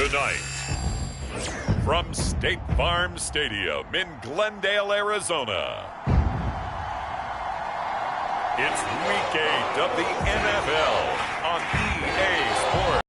Tonight, from State Farm Stadium in Glendale, Arizona, it's Week 8 of the NFL on EA Sports.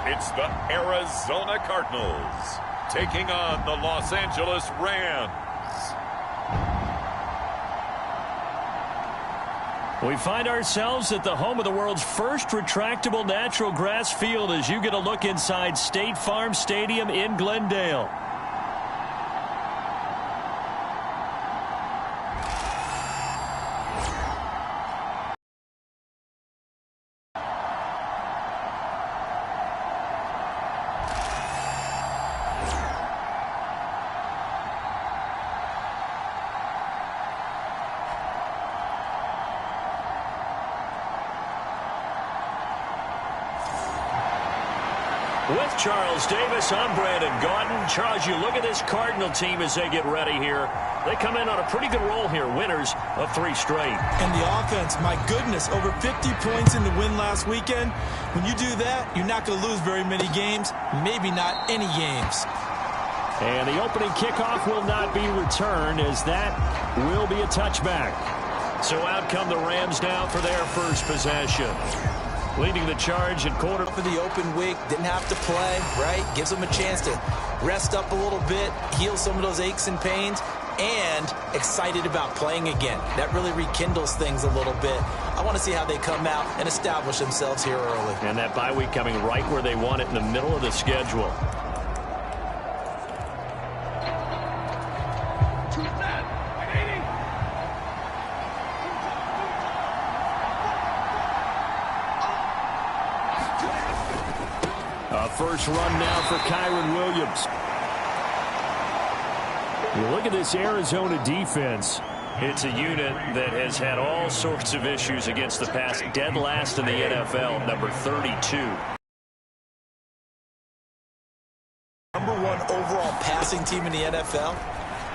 It's the Arizona Cardinals taking on the Los Angeles Rams. We find ourselves at the home of the world's first retractable natural grass field as you get a look inside State Farm Stadium in Glendale. With Charles Davis, I'm Brandon Gaudin. Charles, you look at this Cardinal team as they get ready here. They come in on a pretty good roll here, winners of 3 straight. And the offense, my goodness, over 50 points in the win last weekend. When you do that, you're not going to lose very many games, maybe not any games. And the opening kickoff will not be returned, as that will be a touchback. So out come the Rams now for their first possession. Leading the charge at quarter. For the open week, didn't have to play, right? Gives them a chance to rest up a little bit, heal some of those aches and pains, and excited about playing again. That really rekindles things a little bit. I want to see how they come out and establish themselves here early. And that bye week coming right where they want it, in the middle of the schedule. First run now for Kyron Williams. You look at this Arizona defense. It's a unit that has had all sorts of issues against the pass. Dead last in the NFL, number 32. #1 overall passing team in the NFL.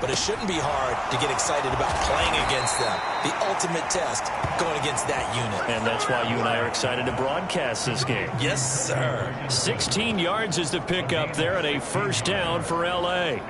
But it shouldn't be hard to get excited about playing against them. The ultimate test going against that unit. And that's why you and I are excited to broadcast this game. Yes, sir. 16 yards is the pickup there and a first down for L.A.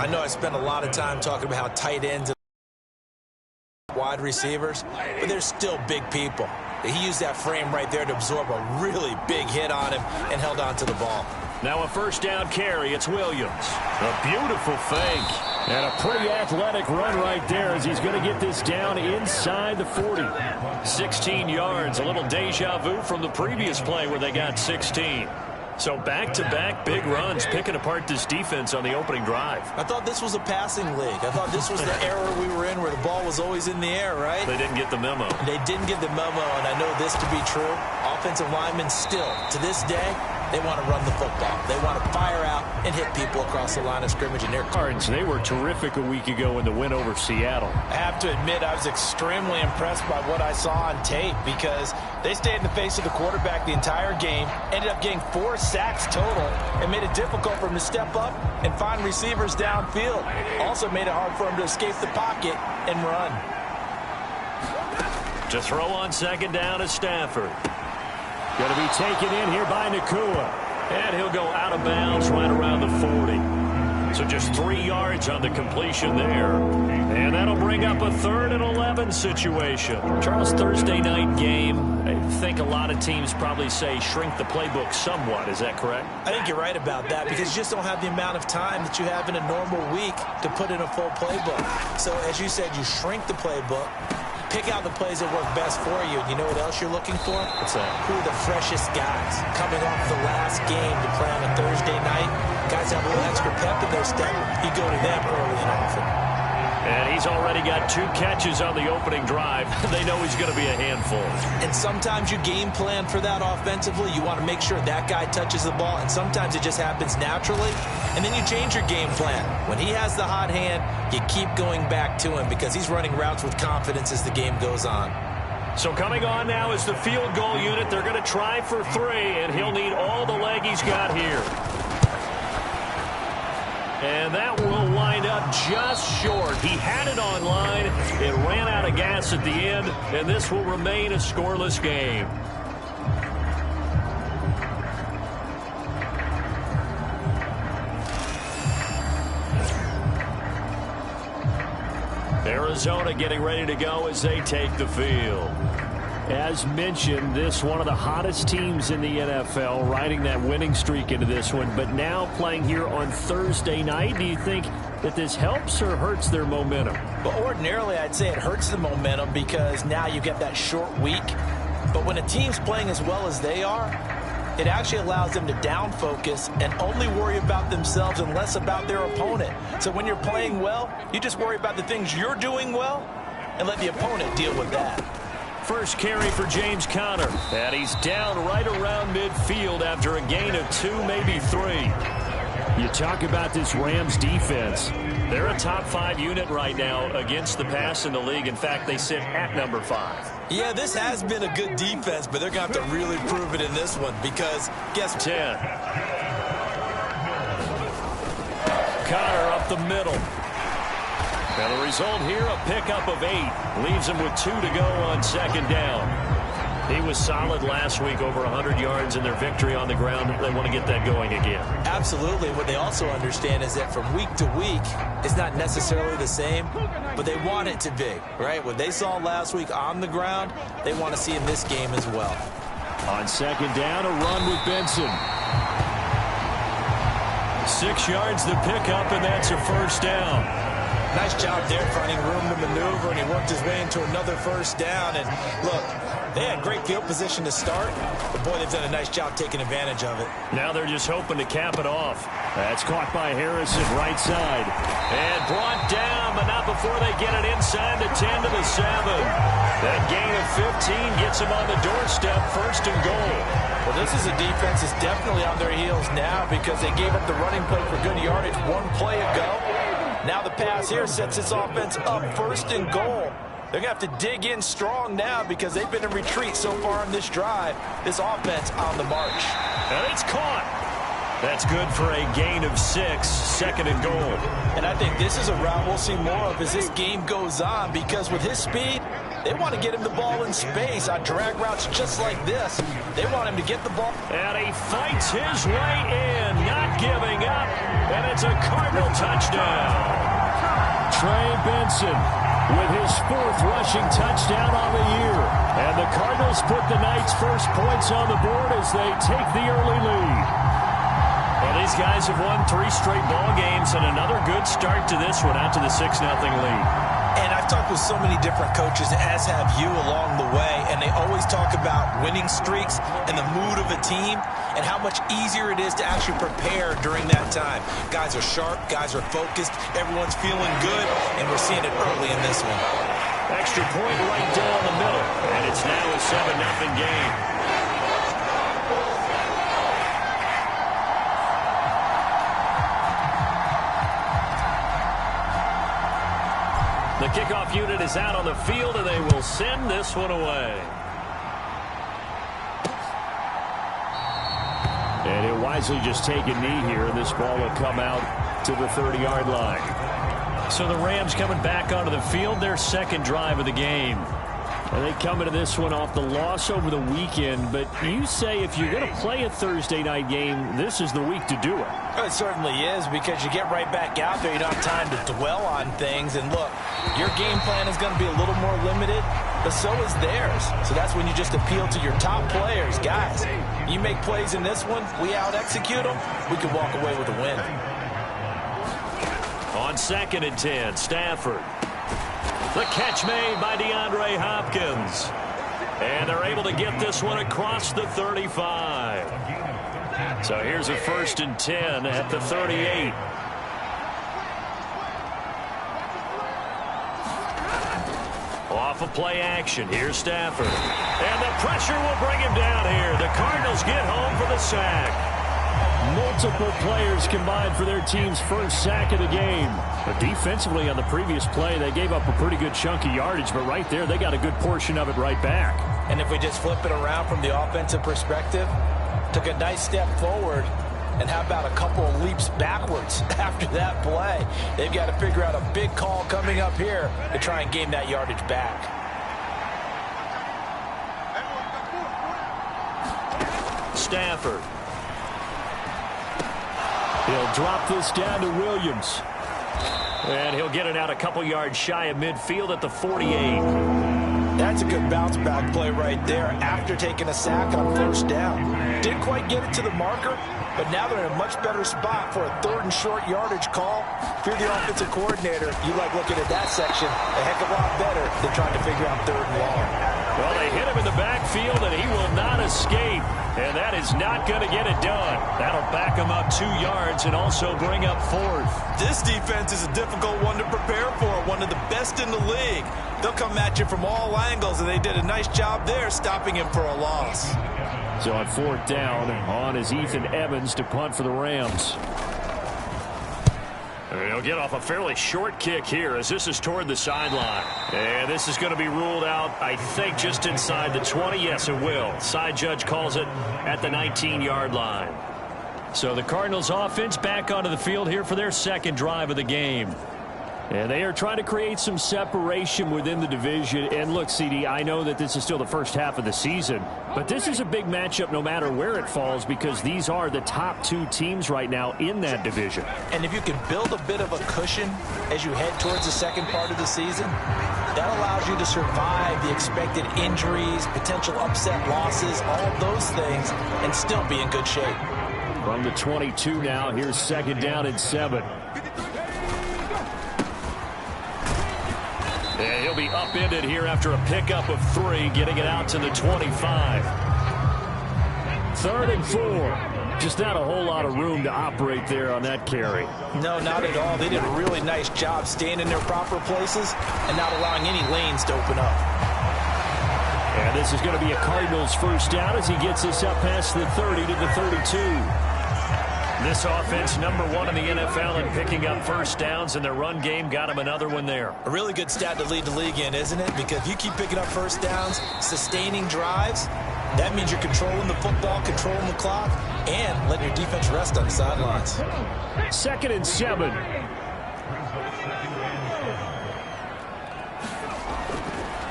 I know I spent a lot of time talking about how tight ends and wide receivers, but they're still big people. He used that frame right there to absorb a really big hit on him and held on to the ball. Now a first down carry. It's Williams. A beautiful fake. And a pretty athletic run right there as he's going to get this down inside the 40. 16 yards. A little deja vu from the previous play where they got 16. So back-to-back big runs, picking apart this defense on the opening drive. I thought this was a passing league. I thought this was the era we were in where the ball was always in the air, right? They didn't get the memo. They didn't get the memo, and I know this to be true. Offensive linemen still, to this day, they want to run the football. They want to fire out and hit people across the line of scrimmage. And their Cards, they were terrific a week ago in the win over Seattle. I have to admit, I was extremely impressed by what I saw on tape because they stayed in the face of the quarterback the entire game, ended up getting 4 sacks total, and made it difficult for him to step up and find receivers downfield. Also made it hard for him to escape the pocket and run. To throw on second down is Stafford. Going to be taken in here by Nakua. And he'll go out of bounds right around the 40. So just 3 yards on the completion there. And that'll bring up a 3rd and 11 situation. Charles, Thursday night game. I think a lot of teams probably say shrink the playbook somewhat. Is that correct? I think you're right about that because you just don't have the amount of time that you have in a normal week to put in a full playbook. So as you said, you shrink the playbook. Pick out the plays that work best for you. And you know what else you're looking for? What's that? Who are the freshest guys coming off the last game to play on a Thursday night? Guys have a little extra pep in their step. You go to them early and often. And he's already got 2 catches on the opening drive. They know he's going to be a handful. And sometimes you game plan for that offensively. You want to make sure that guy touches the ball. And sometimes it just happens naturally. And then you change your game plan. When he has the hot hand, you keep going back to him because he's running routes with confidence as the game goes on. So coming on now is the field goal unit. They're going to try for 3, and he'll need all the leg he's got here. And that will wind up just short. He had it on line. It ran out of gas at the end, and this will remain a scoreless game. Arizona getting ready to go as they take the field. As mentioned, this one of the hottest teams in the NFL, riding that winning streak into this one, but now playing here on Thursday night. Do you think that this helps or hurts their momentum? But ordinarily, I'd say it hurts the momentum because now you get that short week. But when a team's playing as well as they are, it actually allows them to down focus and only worry about themselves and less about their opponent. So when you're playing well, you just worry about the things you're doing well and let the opponent deal with that. First carry for James Conner, and he's down right around midfield after a gain of 2, maybe 3. You talk about this Rams defense. They're a top 5 unit right now against the pass in the league. In fact, they sit at number 5. Yeah, this has been a good defense, but they're going to have to really prove it in this one because guess 10. Conner up the middle. And the result here, a pickup of 8. Leaves him with 2 to go on second down. He was solid last week, over 100 yards in their victory on the ground. They want to get that going again. Absolutely. What they also understand is that from week to week, it's not necessarily the same, but they want it to be, right? What they saw last week on the ground, they want to see in this game as well. On second down, a run with Benson. 6 yards the pickup, and that's a first down. Nice job there finding room to maneuver, and he worked his way into another first down. And look, they had great field position to start, but boy, they've done a nice job taking advantage of it. Now they're just hoping to cap it off. That's caught by Harrison right side. And brought down, but not before they get it inside the 10 to the 7. That gain of 15 gets them on the doorstep, first and goal. Well, this is a defense that's definitely on their heels now because they gave up the running play for good yardage 1 play ago. Now the pass here sets this offense up first and goal. They're going to have to dig in strong now because they've been in retreat so far on this drive. This offense on the march. And it's caught. That's good for a gain of 6, second and goal. And I think this is a route we'll see more of as this game goes on because with his speed, they want to get him the ball in space on drag routes just like this. They want him to get the ball. And he fights his way in, not giving up. And it's a Cardinal touchdown. Trey Benson with his 4th rushing touchdown on the year. And the Cardinals put the Knights' first points on the board as they take the early lead. Well, these guys have won 3 straight ball games and another good start to this one out to the 6-0 lead. And I've talked with so many different coaches, as have you along the way, and they always talk about winning streaks and the mood of a team and how much easier it is to actually prepare during that time. Guys are sharp, guys are focused, everyone's feeling good, and we're seeing it early in this one. Extra point right down the middle, and it's now a 7-0 game. The kickoff unit is out on the field, and they will send this one away. And he'll wisely just take a knee here, and this ball will come out to the 30-yard line. So the Rams coming back onto the field, their second drive of the game. And they come into this one off the loss over the weekend. But you say if you're going to play a Thursday night game, this is the week to do it. It certainly is because you get right back out there. You don't have time to dwell on things. And look, your game plan is going to be a little more limited, but so is theirs. So that's when you just appeal to your top players. Guys, you make plays in this one, we out-execute them, we can walk away with a win. On 2nd and 10, Stafford. The catch made by DeAndre Hopkins. And they're able to get this one across the 35. So here's a 1st and 10 at the 38. Off of play action. Here's Stafford. And the pressure will bring him down here. The Cardinals get home for the sack. Multiple players combined for their team's first sack of the game. But defensively on the previous play, they gave up a pretty good chunk of yardage, but right there, they got a good portion of it right back. And if we just flip it around from the offensive perspective, took a nice step forward, and how about a couple of leaps backwards after that play? They've got to figure out a big call coming up here to try and gain that yardage back. Stafford. He'll drop this down to Williams. And he'll get it out a couple yards shy of midfield at the 48. That's a good bounce back play right there after taking a sack on first down. Didn't quite get it to the marker, but now they're in a much better spot for a 3rd and short yardage call. If you're the offensive coordinator, you like looking at that section a heck of a lot better than trying to figure out 3rd and long. Well, they hit him in the backfield, and he will not escape. And that is not going to get it done. That'll back him up 2 yards and also bring up 4th. This defense is a difficult one to prepare for, one of the best in the league. They'll come at you from all angles, and they did a nice job there stopping him for a loss. So on 4th down, on is Ethan Evans to punt for the Rams. He'll get off a fairly short kick here as this is toward the sideline. And this is going to be ruled out, I think, just inside the 20. Yes, it will. Side judge calls it at the 19-yard line. So the Cardinals offense back onto the field here for their 2nd drive of the game. And they are trying to create some separation within the division. And look, CD, I know that this is still the first half of the season, but this is a big matchup no matter where it falls because these are the top 2 teams right now in that division. And if you can build a bit of a cushion as you head towards the second part of the season, that allows you to survive the expected injuries, potential upset losses, all of those things, and still be in good shape. From the 22 now, here's 2nd down and 7. And he'll be upended here after a pickup of 3, getting it out to the 25. 3rd and 4. Just not a whole lot of room to operate there on that carry. No, not at all. They did a really nice job staying in their proper places and not allowing any lanes to open up. And this is going to be a Cardinals first down as he gets this up past the 30 to the 32. This offense, number 1 in the NFL in picking up first downs, and their run game got him another one there. A really good stat to lead the league in, isn't it? Because if you keep picking up first downs, sustaining drives, that means you're controlling the football, controlling the clock, and letting your defense rest on the sidelines. 2nd and 7.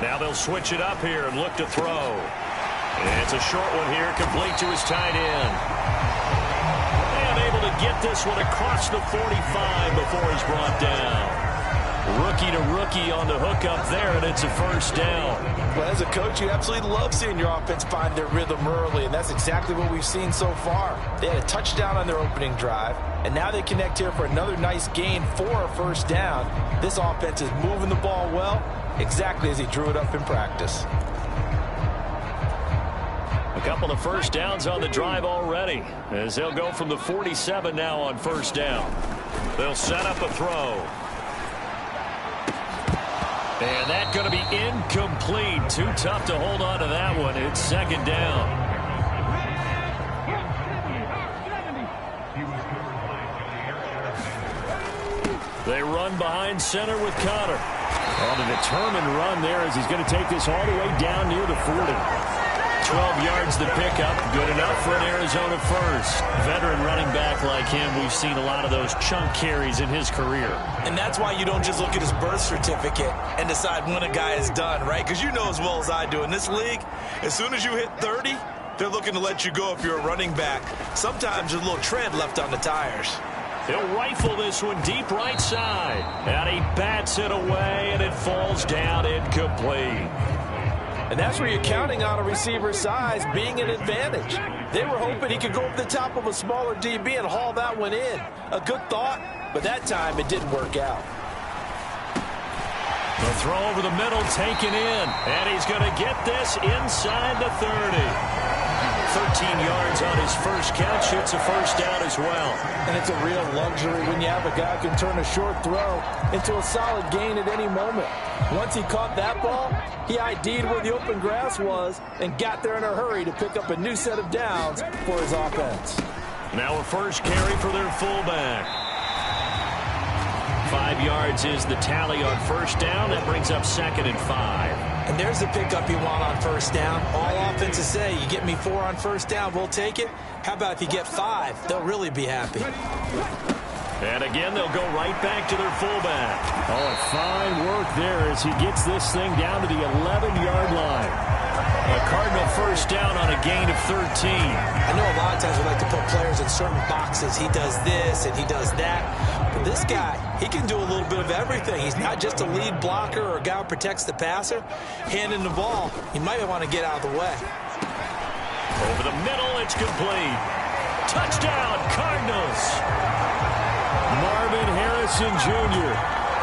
Now they'll switch it up here and look to throw. And it's a short one here, complete to his tight end. Able to get this one across the 45 before he's brought down. Rookie to rookie on the hook up there, and it's a first down. Well, as a coach, you absolutely love seeing your offense find their rhythm early, and that's exactly what we've seen so far. They had a touchdown on their opening drive, and now they connect here for another nice gain for a first down. This offense is moving the ball well, exactly as he drew it up in practice. A couple of first downs on the drive already as they'll go from the 47 now on first down. They'll set up a throw. And that's going to be incomplete. Too tough to hold on to that one. It's 2nd down. They run behind center with Connor. On a determined run there as he's going to take this all the way down near the 40. 12 yards to pick up. Good enough for an Arizona first. Veteran running back like him, we've seen a lot of those chunk carries in his career. And that's why you don't just look at his birth certificate and decide when a guy is done, right? Because you know as well as I do, in this league, as soon as you hit 30, they're looking to let you go if you're a running back. Sometimes there's a little tread left on the tires. He'll rifle this one deep right side. And he bats it away, and it falls down incomplete. And that's where you're counting on a receiver's size being an advantage. They were hoping he could go over the top of a smaller DB and haul that one in. A good thought, but that time it didn't work out. The throw over the middle taken in, and he's going to get this inside the 30. 13 yards on his first catch. It's a first down as well. And it's a real luxury when you have a guy who can turn a short throw into a solid gain at any moment. Once he caught that ball, he ID'd where the open grass was and got there in a hurry to pick up a new set of downs for his offense. Now a first carry for their fullback. 5 yards is the tally on first down. That brings up 2nd and 5. And there's the pickup you want on first down. All offenses say, you get me 4 on first down, we'll take it. How about if you get 5? They'll really be happy. And again, they'll go right back to their fullback. Oh, fine work there as he gets this thing down to the 11-yard line. A Cardinal first down on a gain of 13. I know a lot of times we like to put players in certain boxes. He does this and he does that. But this guy, he can do a little bit of everything. He's not just a lead blocker or a guy who protects the passer. Handing the ball, you might want to get out of the way. Over the middle, it's complete. Touchdown, Cardinals. Marvin Harrison Jr.,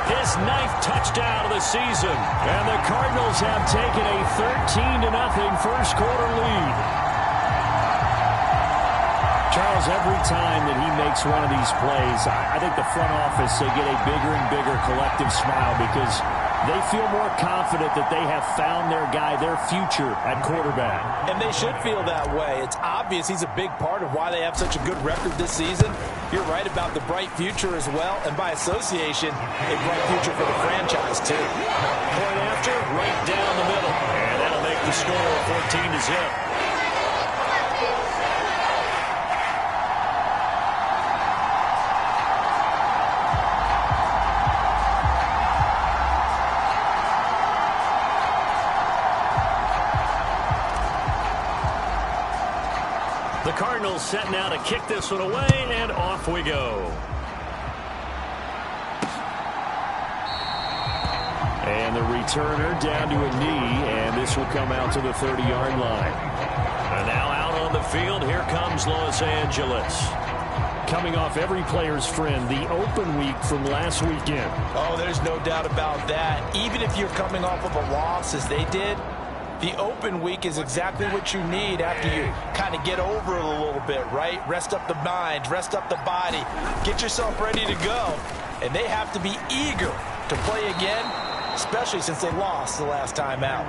his 9th touchdown of the season. And the Cardinals have taken a 13-0 first quarter lead. Charles, every time that he makes one of these plays, I think the front office, they get a bigger and bigger collective smile because they feel more confident that they have found their guy, their future at quarterback. And they should feel that way. It's obvious he's a big part of why they have such a good record this season. You're right about the bright future as well, and by association, a bright future for the franchise, too. Point after, right down the middle. And that'll make the score 14-0. The Cardinals set now to kick this one away, and off we go. And the returner down to a knee, and this will come out to the 30-yard line. And now out on the field, here comes Los Angeles. Coming off every player's friend, the open week from last weekend. Oh, there's no doubt about that. Even if you're coming off of a loss as they did, the open week is exactly what you need after you kind of get over it a little bit, right? Rest up the mind, rest up the body, get yourself ready to go. And they have to be eager to play again, especially since they lost the last time out.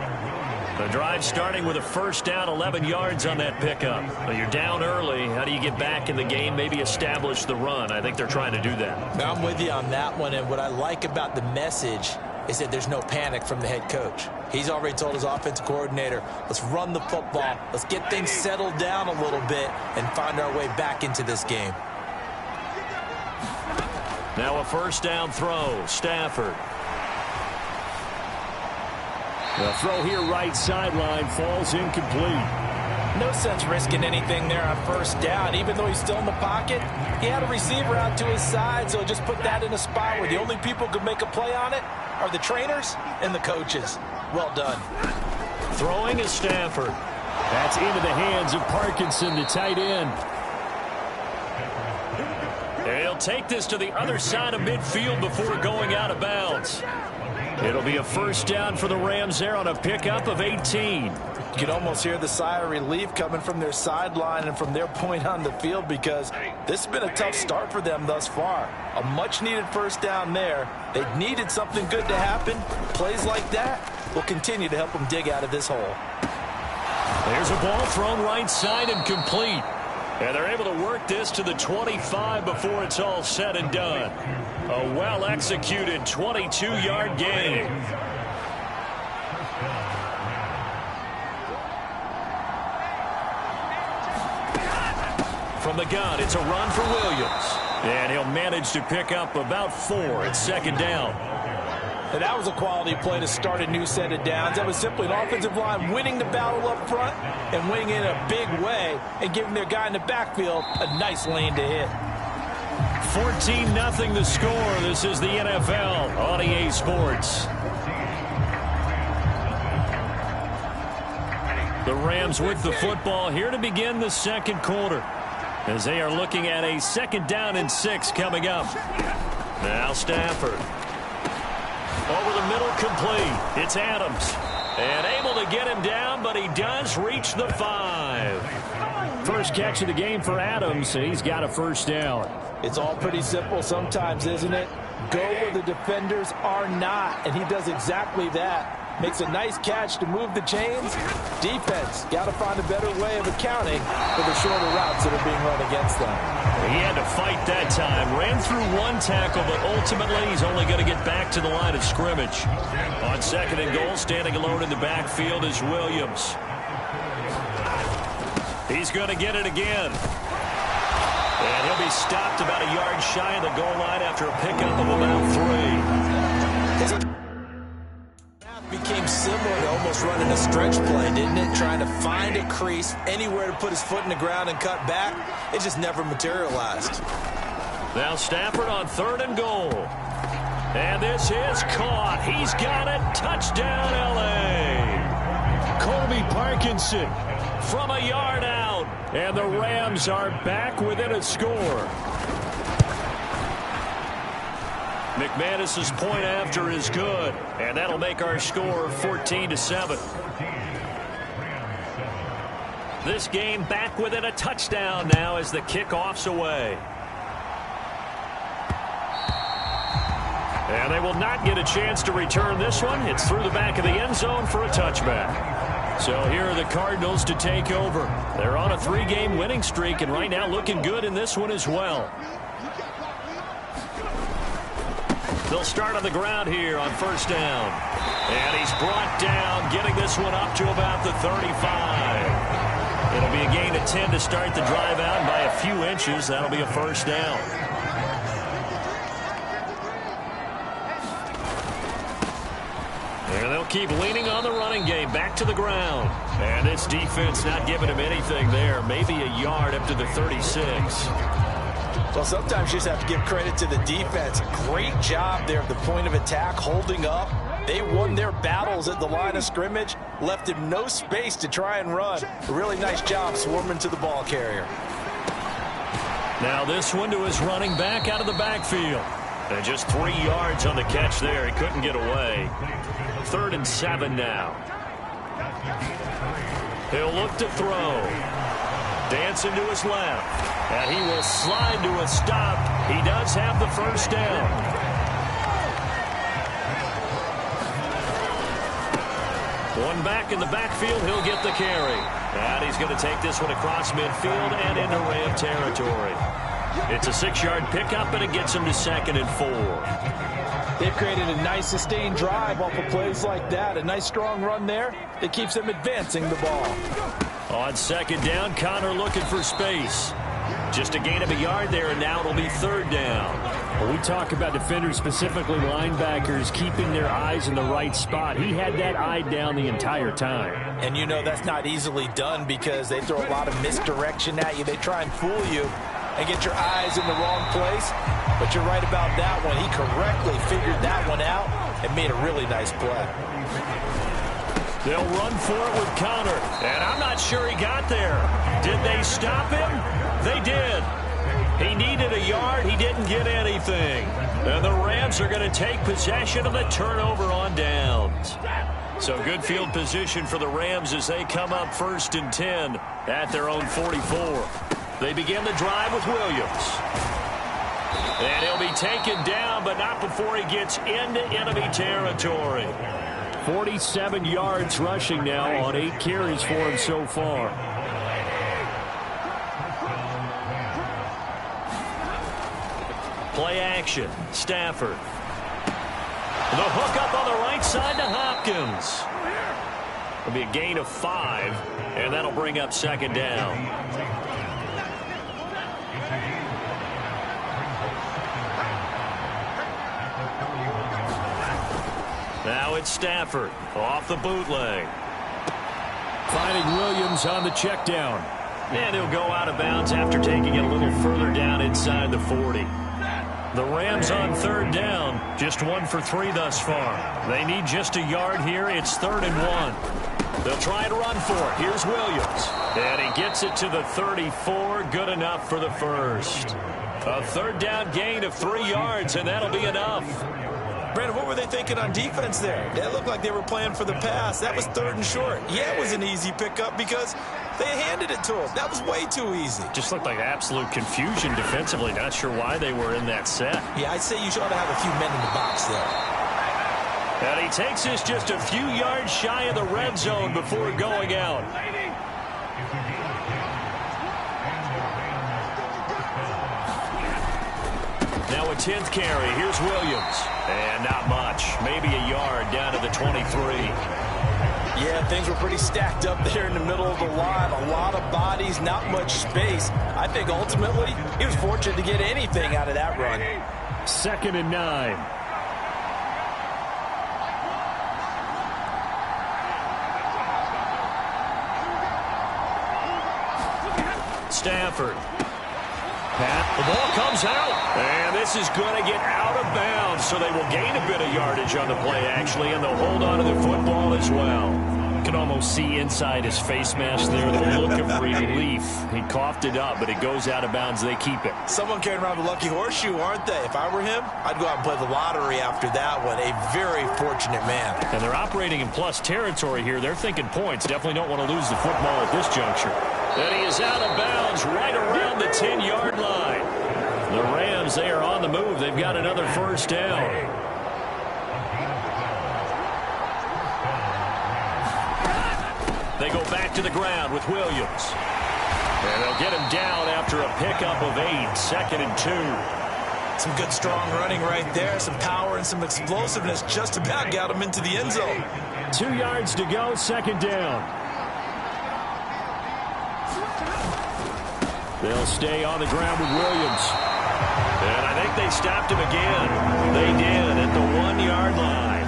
The drive starting with a first down, 11 yards on that pickup. But you're down early. How do you get back in the game, maybe establish the run? I think they're trying to do that. Now, I'm with you on that one, and what I like about the message is that there's no panic from the head coach. He's already told his offensive coordinator, let's run the football, let's get things settled down a little bit and find our way back into this game. Now a first down throw, Stafford. The throw here right sideline falls incomplete. No sense risking anything there on first down. Even though he's still in the pocket, he had a receiver out to his side, so just put that in a spot where the only people who could make a play on it are the trainers and the coaches. Well done. Throwing is Stafford. That's into the hands of Parkinson, the tight end. He'll take this to the other side of midfield before going out of bounds. It'll be a first down for the Rams there on a pickup of 18. You can almost hear the sigh of relief coming from their sideline and from their point on the field because this has been a tough start for them thus far. A much-needed first down there. They needed something good to happen. Plays like that will continue to help them dig out of this hole. There's a ball thrown right side and complete. And they're able to work this to the 25 before it's all said and done. A well-executed 22-yard gain. From the gun, it's a run for Williams. And he'll manage to pick up about 4. It's second down. And that was a quality play to start a new set of downs. That was simply an offensive line winning the battle up front and winning in a big way and giving their guy in the backfield a nice lane to hit. 14-0 the score. This is the NFL on EA Sports. The Rams with the football here to begin the second quarter as they are looking at a 2nd down and 6 coming up. Now Stafford. Over the middle, complete. It's Adams. And able to get him down, but he does reach the 5. First catch of the game for Adams, and he's got a first down. It's all pretty simple sometimes, isn't it? Go where the defenders are not, and he does exactly that. Makes a nice catch to move the chains. Defense got to find a better way of accounting for the shorter routes that are being run against them. He had to fight that time. Ran through one tackle, but ultimately he's only going to get back to the line of scrimmage. On 2nd and goal, standing alone in the backfield is Williams. He's going to get it again. And he'll be stopped about a yard shy of the goal line after a pickup of about 3. Became similar to almost running a stretch play, didn't it? Trying to find a crease, anywhere to put his foot in the ground and cut back. It just never materialized. Now Stafford on 3rd and goal. And this is caught. He's got it. Touchdown, L.A. Colby Parkinson from a yard out. And the Rams are back within a score. McManus's point after is good, and that'll make our score 14-7. This game back within a touchdown now as the kickoff's away. And they will not get a chance to return this one. It's through the back of the end zone for a touchback. So here are the Cardinals to take over. They're on a 3-game winning streak, and right now looking good in this one as well. They'll start on the ground here on 1st down. And he's brought down, getting this one up to about the 35. It'll be a gain of 10 to start the drive out, and by a few inches, that'll be a 1st down. And they'll keep leaning on the running game, back to the ground. And this defense not giving him anything there, maybe a yard up to the 36. Well, sometimes you just have to give credit to the defense. Great job there at the point of attack, holding up. They won their battles at the line of scrimmage, left him no space to try and run. A really nice job swarming to the ball carrier. Now this one to his running back out of the backfield. And just 3 yards on the catch there. He couldn't get away. 3rd and 7 now. He'll look to throw. Dancing to his left. And he will slide to a stop. He does have the 1st down. One back in the backfield. He'll get the carry. And he's going to take this one across midfield and into Ram territory. It's a 6-yard pickup, and it gets him to 2nd and 4. They've created a nice sustained drive off of plays like that. A nice strong run there that keeps them advancing the ball. On 2nd down, Connor looking for space. Just a gain of a yard there, and now it'll be 3rd down. Well, we talk about defenders, specifically linebackers, keeping their eyes in the right spot. He had that eye down the entire time. And you know that's not easily done because they throw a lot of misdirection at you. They try and fool you and get your eyes in the wrong place. But you're right about that one. He correctly figured that one out and made a really nice play. They'll run for it with Connor, and I'm not sure he got there. Did they stop him? They did. He needed a yard. He didn't get anything. And the Rams are going to take possession of the turnover on downs. So good field position for the Rams as they come up 1st and 10 at their own 44. They begin the drive with Williams. And he'll be taken down, but not before he gets into enemy territory. 47 yards rushing now on 8 carries for him so far. Play action. Stafford. The hook up on the right side to Hopkins. It'll be a gain of 5, and that'll bring up 2nd down. Now it's Stafford off the bootleg. Finding Williams on the check down. And he'll go out of bounds after taking it a little further down inside the 40. The Rams on 3rd down, just 1 for 3 thus far. They need just a yard here. It's 3rd and 1. They'll try to run for it. Here's Williams. And he gets it to the 34. Good enough for the 1st. A 3rd down gain of 3 yards, and that'll be enough. Brandon, what were they thinking on defense there? That looked like they were playing for the pass. That was 3rd and short. Yeah, it was an easy pickup because they handed it to him. That was way too easy. Just looked like absolute confusion defensively. Not sure why they were in that set. Yeah, I'd say you ought to have a few men in the box there. And he takes us just a few yards shy of the red zone before going out. Now a 10th carry. Here's Williams. And not much. Maybe a yard down to the 23. Yeah, things were pretty stacked up there in the middle of the line. A lot of bodies, not much space. I think ultimately he was fortunate to get anything out of that run. 2nd and 9. Stafford. The ball comes out. And this is going to get out of bounds, so they will gain a bit of yardage on the play, actually, and they'll hold on to the football as well. You can almost see inside his face mask there the look of relief. He coughed it up, but it goes out of bounds. They keep it. Someone carrying around the lucky horseshoe, aren't they? If I were him, I'd go out and play the lottery after that one. A very fortunate man. And they're operating in plus territory here. They're thinking points. Definitely don't want to lose the football at this juncture. And he is out of bounds right around the 10-yard line. The Rams, they are on the move. They've got another first down. They go back to the ground with Williams. And they'll get him down after a pickup of 8, 2nd and 2. Some good, strong running right there. Some power and some explosiveness just about got him into the end zone. 2 yards to go, 2nd down. They'll stay on the ground with Williams. And I think they stopped him again. They did at the 1-yard line.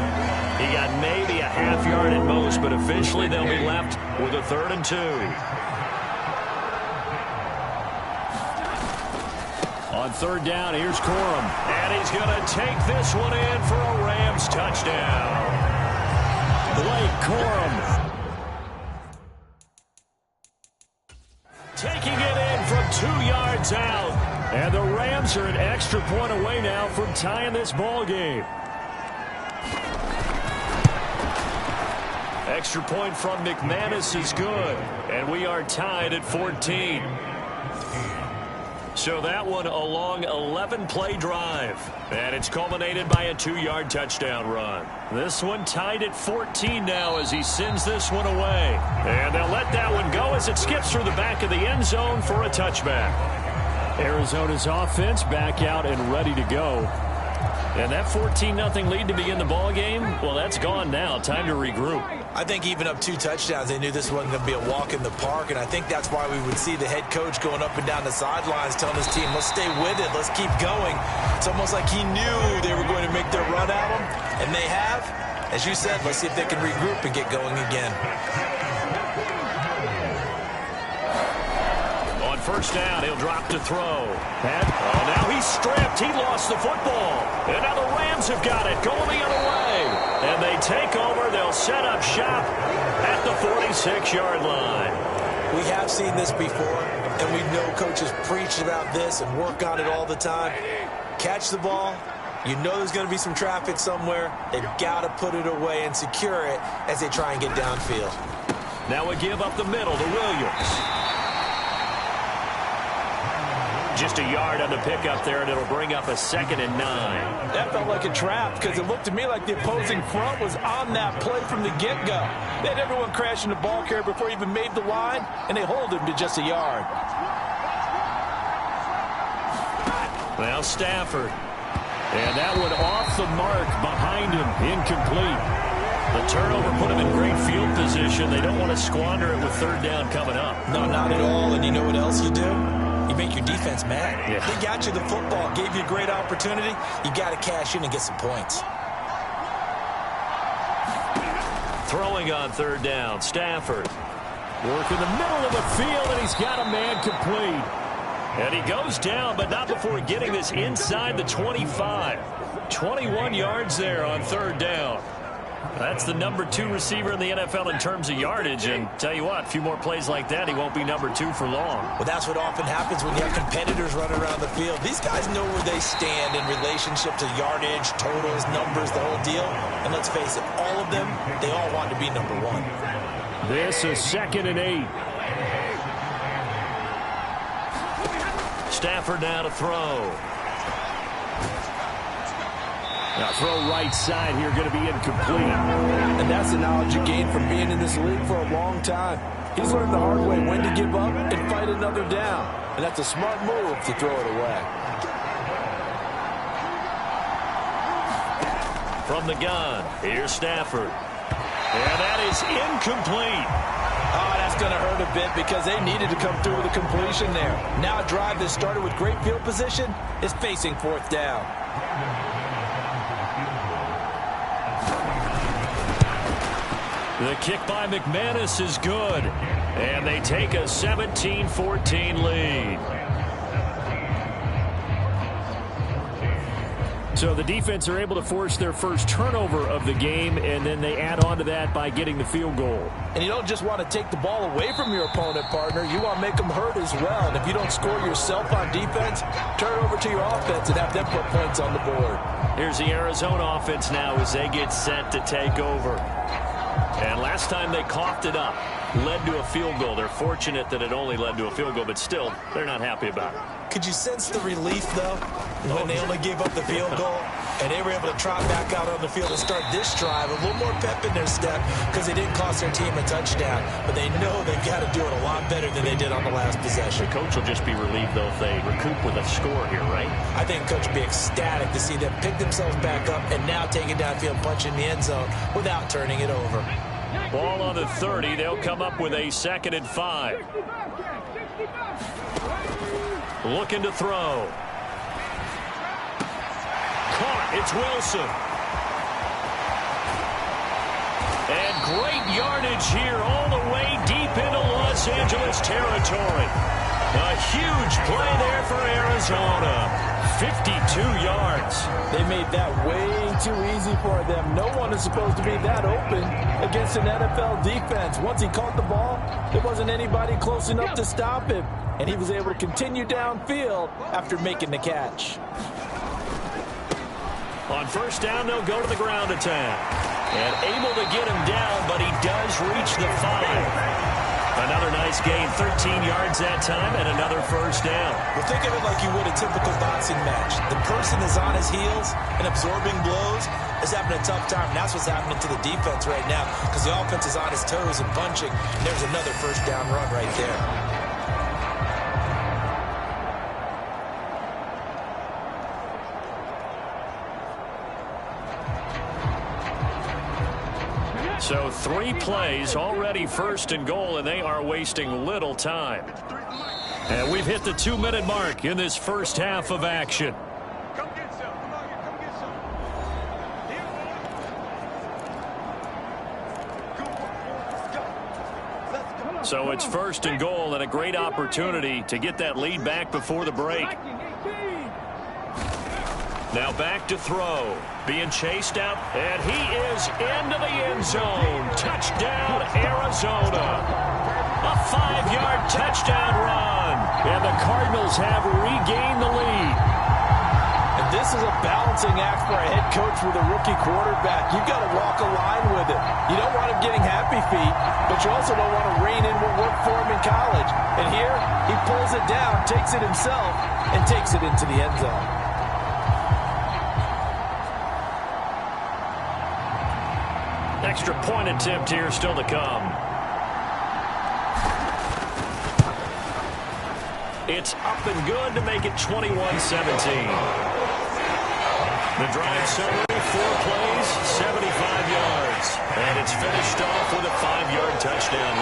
He got maybe a half yard at most, but eventually they'll be left with a 3rd and 2. On 3rd down, here's Corum. And he's going to take this one in for a Rams touchdown. Blake Corum. Taking it in from 2 yards out. And the Rams are an extra point away now from tying this ball game. Extra point from McManus is good. And we are tied at 14. So that one a long 11-play drive. And it's culminated by a 2-yard touchdown run. This one tied at 14 now as he sends this one away. And they'll let that one go as it skips through the back of the end zone for a touchback. Arizona's offense back out and ready to go. And that 14-0 lead to begin the ball game, well, that's gone now. Time to regroup. I think even up 2 touchdowns, they knew this wasn't going to be a walk in the park, and I think that's why we would see the head coach going up and down the sidelines telling his team, let's stay with it, let's keep going. It's almost like he knew they were going to make their run at him, and they have. As you said, let's see if they can regroup and get going again. On 1st down, he'll drop to throw. Now he's stripped. He lost the football. And now the Rams have got it, going the other way. And they take over. They'll set up shop at the 46-yard line. We have seen this before, and we know coaches preach about this and work on it all the time. Catch the ball. You know there's going to be some traffic somewhere. They've got to put it away and secure it as they try and get downfield. Now we give up the middle to Williams. Just a yard on the pickup there, and it'll bring up a 2nd and 9. That felt like a trap because it looked to me like the opposing front was on that play from the get-go. They had everyone crashing the ball carrier before he even made the line, and they hold him to just a yard. Now Stafford. And that one off the mark behind him, incomplete. The turnover put him in great field position. They don't want to squander it with 3rd down coming up. No, not at all, and you know what else you do? You make your defense mad. Yeah. They got you the football, gave you a great opportunity. You got to cash in and get some points. Throwing on 3rd down, Stafford. Work in the middle of the field, and he's got a man complete. And he goes down, but not before getting this inside the 25. 21 yards there on 3rd down. That's the number 2 receiver in the NFL in terms of yardage. And tell you what, a few more plays like that, he won't be number 2 for long. Well, that's what often happens when you have competitors running around the field. These guys know where they stand in relationship to yardage, totals, numbers, the whole deal. And let's face it, all of them, they all want to be number 1. This is 2nd and 8. Stafford now to throw. Now throw right side here, going to be incomplete. And that's the knowledge you gain from being in this league for a long time. He's learned the hard way when to give up and fight another down. And that's a smart move to throw it away. From the gun, here's Stafford. And that is incomplete. Oh, that's going to hurt a bit because they needed to come through with a completion there. Now a drive that started with great field position is facing fourth down. The kick by McManus is good. And they take a 17-14 lead. So the defense are able to force their first turnover of the game, and then they add on to that by getting the field goal. And you don't just want to take the ball away from your opponent, partner. You want to make them hurt as well. And if you don't score yourself on defense, turn it over to your offense and have them put points on the board. Here's the Arizona offense now as they get set to take over. And last time they coughed it up, led to a field goal. They're fortunate that it only led to a field goal, but still, they're not happy about it. Could you sense the relief, though, when they only gave up the field goal and they were able to trot back out on the field and start this drive? A little more pep in their step because they didn't cost their team a touchdown, but they know they've got to do it a lot better than they did on the last possession. The coach will just be relieved, though, if they recoup with a score here, right? I think the coach will be ecstatic to see them pick themselves back up and now take it downfield, punch in the end zone without turning it over. Ball on the 30. They'll come up with a 2nd and 5. Looking to throw. Caught. It's Wilson. And great yardage here all the way deep into Los Angeles territory. A huge play there for Arizona. 52 yards. They made that way too easy for them. No one is supposed to be that open against an NFL defense. Once he caught the ball, there wasn't anybody close enough to stop him. And he was able to continue downfield after making the catch. On first down, they'll go to the ground attack. And able to get him down, but he does reach the 5. Another nice gain, 13 yards that time, and another first down. Well, think of it like you would a typical boxing match. The person is on his heels and absorbing blows is having a tough time. And that's what's happening to the defense right now because the offense is on his toes and punching. And there's another first down run right there. So 3 plays, already 1st and goal, and they are wasting little time. And we've hit the 2-minute mark in this first half of action. So it's 1st and goal and a great opportunity to get that lead back before the break. Now back to throw. Being chased out, and he is into the end zone. Touchdown, Arizona. A 5-yard touchdown run. And the Cardinals have regained the lead. And this is a balancing act for a head coach with a rookie quarterback. You've got to walk a line with it. You don't want him getting happy feet, but you also don't want to rein in what worked for him in college. And here, he pulls it down, takes it himself, and takes it into the end zone. Extra point attempt here still to come. It's up and good to make it 21-17. The drive summary, 4 plays, 75 yards. And it's finished off with a 5-yard touchdown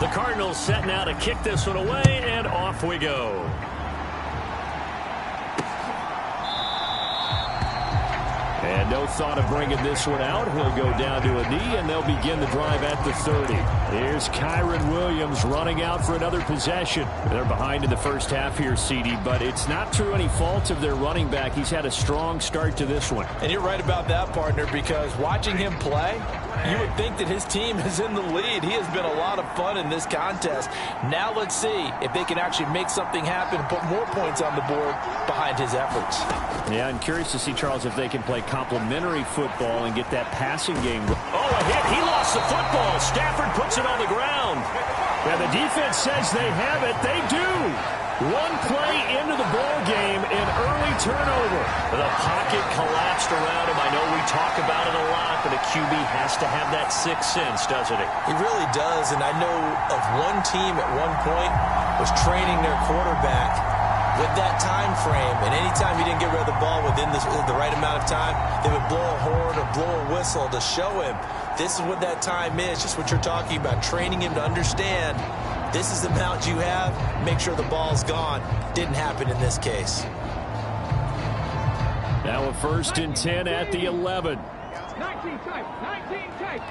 run. The Cardinals set now to kick this one away, and off we go. And no thought of bringing this one out. He'll go down to a knee, and they'll begin the drive at the 30. Here's Kyron Williams running out for another possession. They're behind in the first half here, CD, but it's not through any fault of their running back. He's had a strong start to this one. And you're right about that, partner, because watching him play, you would think that his team is in the lead. He has been a lot of fun in this contest. Now let's see if they can actually make something happen and put more points on the board behind his efforts. Yeah, I'm curious to see, Charles, if they can play complementary football and get that passing game. Oh, a hit. He lost the football. Stafford puts it on the ground. Yeah, the defense says they have it. They do. One play into the ball game. turnover. The pocket collapsed around him. I know we talk about it a lot, but a QB has to have that sixth sense, doesn't he? He really does, and I know of one team at one point was training their quarterback with that time frame, and anytime he didn't get rid of the ball within the right amount of time, they would blow a horn or blow a whistle to show him this is what that time is, just what you're talking about, training him to understand this is the amount you have, make sure the ball's gone. Didn't happen in this case. Now a 1st and 10 at the 11. 19 tight.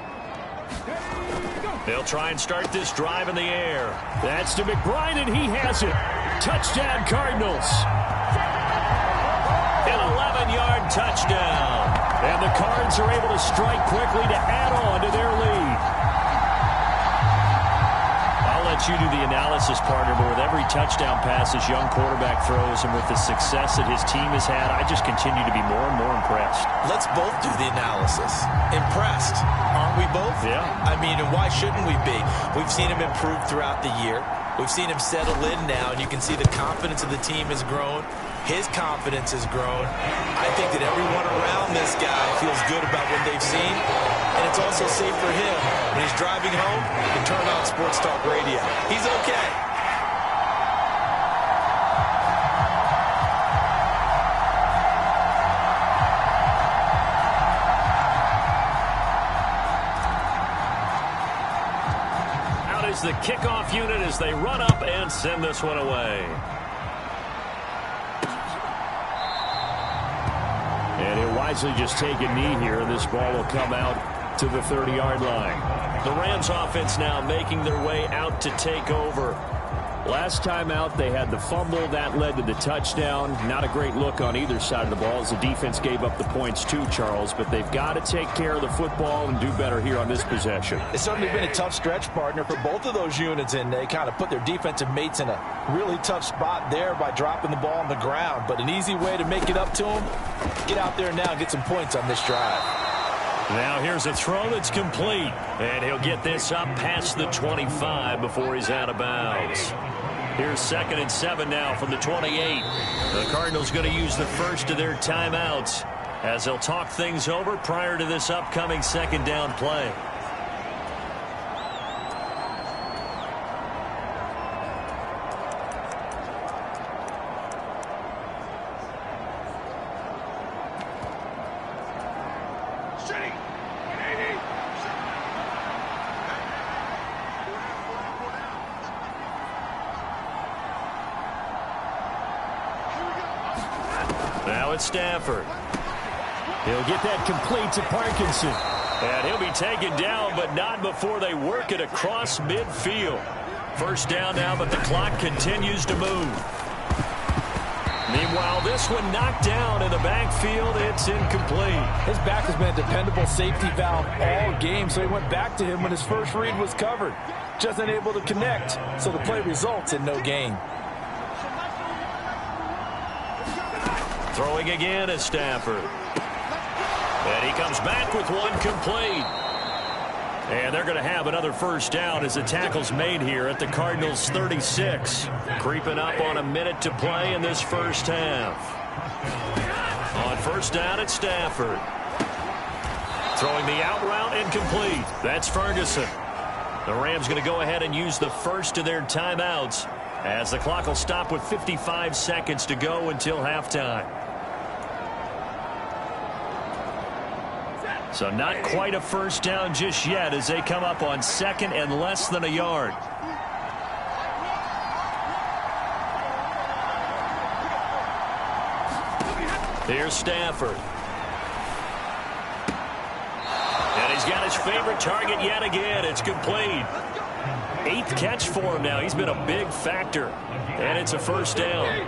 They'll try and start this drive in the air. That's to McBride, and he has it. Touchdown, Cardinals. An 11-yard touchdown. And the Cards are able to strike quickly to add on to their lead. I'll let you do the analysis, partner, but with every touchdown pass this young quarterback throws and with the success that his team has had, I just continue to be more and more impressed. Let's both do the analysis. Impressed, aren't we both? Yeah. I mean, and why shouldn't we be? We've seen him improve throughout the year. We've seen him settle in now, and you can see the confidence of the team has grown. His confidence has grown. I think that everyone around this guy feels good about what they've seen, and it's also safe for him when he's driving home to turn on Sports Talk Radio. He's okay. Out is the kickoff unit as they run up and send this one away. And he'll wisely just take a knee here, and this ball will come out to the 30-yard line. The Rams offense now making their way out to take over. Last time out, they had the fumble. That led to the touchdown. Not a great look on either side of the ball as the defense gave up the points too, Charles. But they've got to take care of the football and do better here on this possession. It's certainly been a tough stretch, partner, for both of those units, and they kind of put their defensive mates in a really tough spot there by dropping the ball on the ground. But an easy way to make it up to them, get out there now and get some points on this drive. Now here's a throw that's complete. And he'll get this up past the 25 before he's out of bounds. Here's 2nd and 7 now from the 28. The Cardinals going to use the first of their timeouts as they'll talk things over prior to this upcoming 2nd down play. Now it's Stafford. He'll get that complete to Parkinson. And he'll be taken down, but not before they work it across midfield. 1st down now, but the clock continues to move. Meanwhile, this one knocked down in the backfield. It's incomplete. His back has been a dependable safety valve all game, so he went back to him when his first read was covered. Just unable to connect, so the play results in no gain. Throwing again is Stafford. And he comes back with one complete. And they're going to have another 1st down as the tackle's made here at the Cardinals' 36. Creeping up on a minute to play in this 1st half. On 1st down, it's Stafford. Throwing the out route incomplete. That's Ferguson. The Rams going to go ahead and use the first of their timeouts as the clock will stop with 55 seconds to go until halftime. So not quite a 1st down just yet as they come up on 2nd and less than a yard. Here's Stafford. And he's got his favorite target yet again. It's complete. 8th catch for him now. He's been a big factor. And it's a 1st down.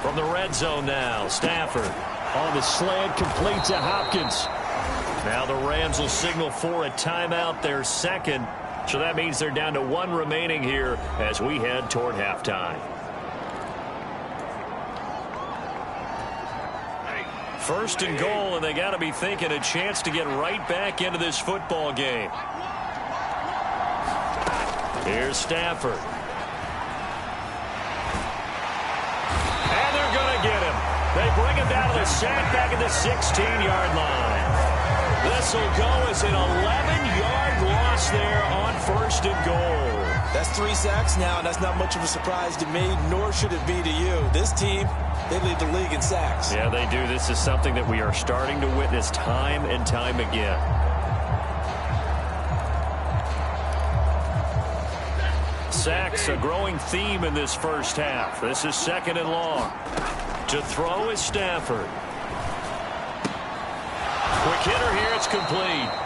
From the red zone now, Stafford On the slant, complete to Hopkins. Now the Rams will signal for a timeout, their 2nd. So that means they're down to 1 remaining here as we head toward halftime. First and goal, and they got to be thinking a chance to get right back into this football game. Here's Stafford. And they're going to get him. They bring him down to the sack back at the 16-yard line. This will go as an 11-yard loss there on first and goal. That's 3 sacks now, and that's not much of a surprise to me, nor should it be to you. This team, they lead the league in sacks. Yeah, they do. This is something that we are starting to witness time and time again. Sacks, a growing theme in this first half. This is second and long. To throw is Stafford. Quick hitter here, it's complete.